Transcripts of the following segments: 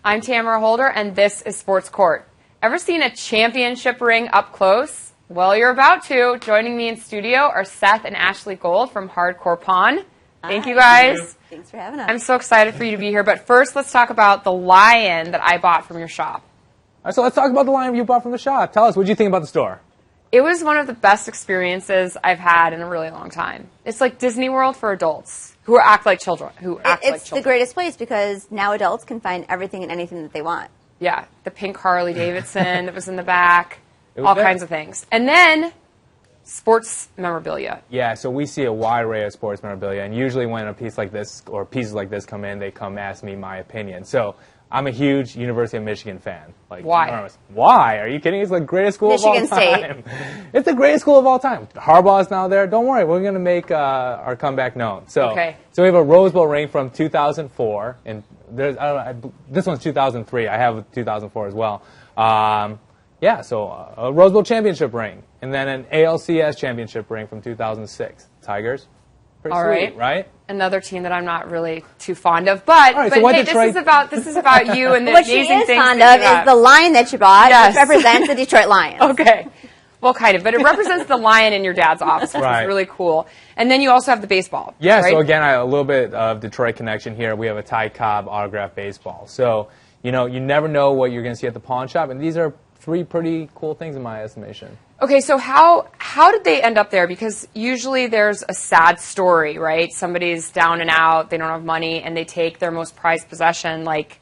I'm Tamara Holder, and this is Sports Court. Ever seen a championship ring up close? Well, you're about to. Joining me in studio are Seth and Ashley Gold from Hardcore Pawn. Thank you, guys. Thanks for having us. I'm so excited for you to be here. But first, let's talk about the lion that I bought from your shop. All right, so let's talk about the lion you bought from the shop. Tell us, what did you think about the store? It was one of the best experiences I've had in a really long time. It's like Disney World for adults who act like children. It's the greatest place because now adults can find everything and anything that they want. Yeah, the pink Harley Davidson that was in the back, all kinds of things. And then sports memorabilia. Yeah, so we see a wide array of sports memorabilia, and usually when a piece like this or pieces like this come in, they come ask me my opinion. So I'm a huge University of Michigan fan. Why? Why? Are you kidding? It's the greatest school Michigan of all time. It's the greatest school of all time. Harbaugh's now there. Don't worry, we're going to make our comeback known. So we have a Rose Bowl ring from 2004, and this one's 2003. I have a 2004 as well. So a Rose Bowl championship ring, and then an ALCS championship ring from 2006. Tigers. Pretty sweet, right? Another team that I'm not really too fond of, but right, so hey, this is about you and the what she amazing is things fond that of you have. is the lion that you bought, Yes. which represents the Detroit Lions. Okay. Well, kind of, but it represents the lion in your dad's office, which is really cool. And then you also have the baseball. Yeah, right? so again, a little bit of Detroit connection here. We have a Ty Cobb autographed baseball. So, you never know what you're going to see at the pawn shop, and these are three pretty cool things in my estimation. Okay, so how did they end up there? Because usually there's a sad story, right? Somebody's down and out, they don't have money, and they take their most prized possession, like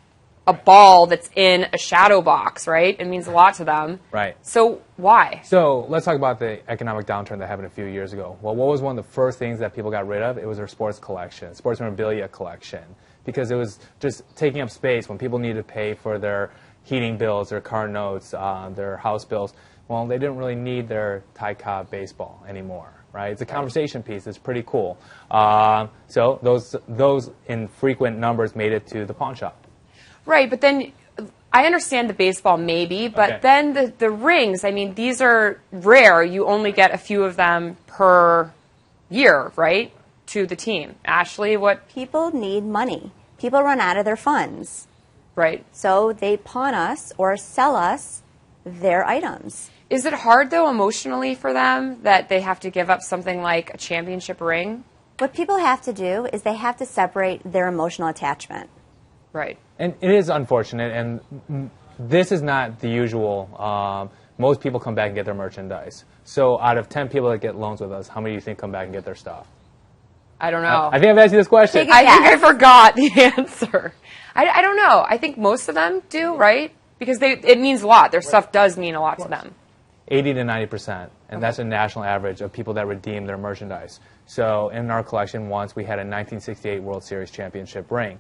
a ball that's in a shadow box, right? It means a lot to them. Right. So why? So let's talk about the economic downturn that happened a few years ago. Well, what was one of the first things that people got rid of? It was their sports collection, sports memorabilia collection, because it was just taking up space when people needed to pay for their heating bills, their car notes, their house bills. Well, they didn't really need their Ty Cobb baseball anymore, right? It's a conversation piece. It's pretty cool. So those in frequent numbers made it to the pawn shop. Right, but then I understand the baseball maybe, but then the rings, I mean, these are rare. You only get a few of them per year, right, to the team. Ashley, what? People need money. People run out of their funds. Right. So they pawn us or sell us their items. Is it hard, though, emotionally for them that they have to give up something like a championship ring? What people have to do is they have to separate their emotional attachment. Right. And it is unfortunate, and this is not the usual. Most people come back and get their merchandise. So out of 10 people that get loans with us, how many do you think come back and get their stuff? I don't know. I think I've asked you this question. I think I forgot the answer. I don't know. I think most of them do, right? Because it means a lot. Their stuff does mean a lot to them. 80 to 90%, and that's a national average of people that redeem their merchandise. So in our collection once, we had a 1968 World Series championship ring.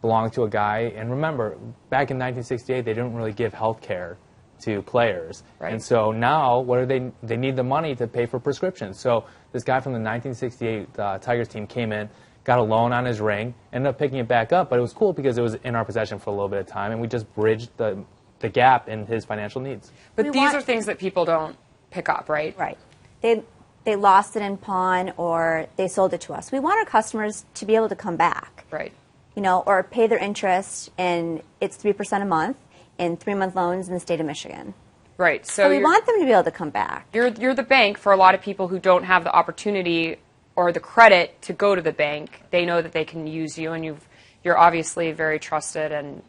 Belonged to a guy, and remember, back in 1968, they didn't really give health care to players. Right. And so now, what are they need the money to pay for prescriptions. So this guy from the 1968 Tigers team came in, got a loan on his ring, ended up picking it back up, but it was cool because it was in our possession for a little bit of time, and we just bridged the gap in his financial needs. But these are things that people don't pick up, right? Right. They lost it in pawn or they sold it to us. We want our customers to be able to come back. Right. Or pay their interest, and it's 3% a month in 3-month loans in the state of Michigan. Right. So we want them to be able to come back. You're the bank for a lot of people who don't have the opportunity or the credit to go to the bank. They know that they can use you, and you're obviously very trusted and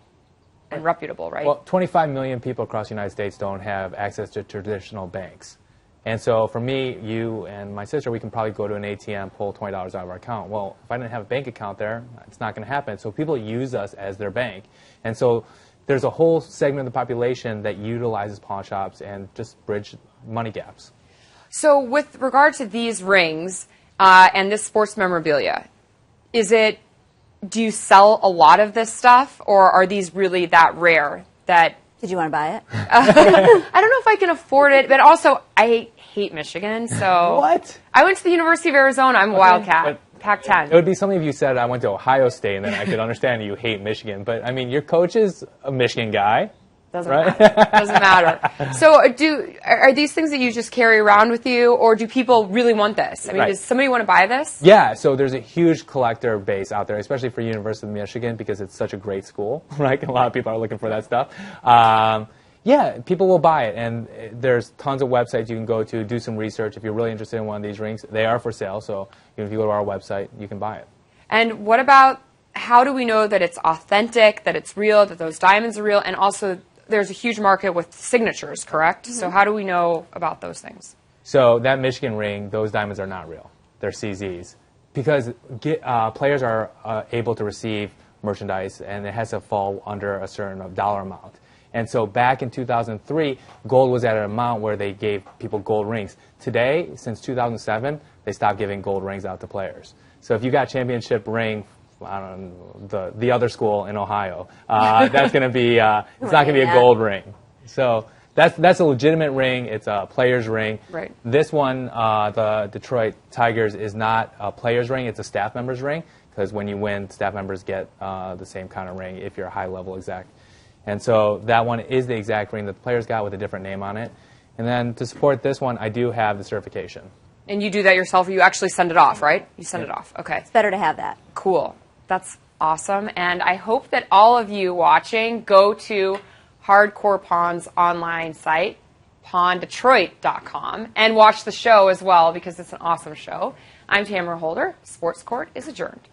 reputable, right? Well, 25 million people across the United States don't have access to traditional banks. And so for me, you and my sister, we can probably go to an ATM, pull $20 out of our account. Well, if I didn't have a bank account there, it's not going to happen. So people use us as their bank. And so there's a whole segment of the population that utilizes pawn shops and just bridge money gaps. So with regard to these rings and this sports memorabilia, do you sell a lot of this stuff, or are these really that rare that... Did you want to buy it? I don't know if I can afford it, but also I hate Michigan, so... What? I went to the University of Arizona. I'm a Wildcat. Pac-10. It would be something if you said, I went to Ohio State, and then I could understand that you hate Michigan. But, I mean, your coach is a Michigan guy. Doesn't right? matter. Doesn't matter. So are these things that you just carry around with you, or do people really want this? I mean, Right. does somebody want to buy this? Yeah, so there's a huge collector base out there, especially for University of Michigan because it's such a great school, right? A lot of people are looking for that stuff. Yeah, people will buy it, and there's tons of websites you can go to, do some research. If you're really interested in one of these rings, they are for sale, so if you go to our website, you can buy it. And what about, how do we know that it's authentic, that it's real, that those diamonds are real, and also there's a huge market with signatures, correct? So how do we know about those things? So that Michigan ring, those diamonds are not real. They're CZs. Because players are able to receive merchandise, and it has to fall under a certain dollar amount. And so back in 2003, gold was at an amount where they gave people gold rings. Today, since 2007, they stopped giving gold rings out to players. So if you got championship ring, I don't know, the other school in Ohio, that's going to be, it's not going to be a gold ring. So that's a legitimate ring. It's a player's ring. Right. This one, the Detroit Tigers, is not a player's ring. It's a staff member's ring, because when you win, staff members get the same kind of ring if you're a high-level exec. And so that one is the exact ring that the players got with a different name on it. And then to support this one, I do have the certification. And you do that yourself, or you actually send it off, right? You send it off. Okay. It's better to have that. Cool. That's awesome. And I hope that all of you watching go to Hardcore Pawn's online site, pawndetroit.com, and watch the show as well, because it's an awesome show. I'm Tamara Holder. Sports Court is adjourned.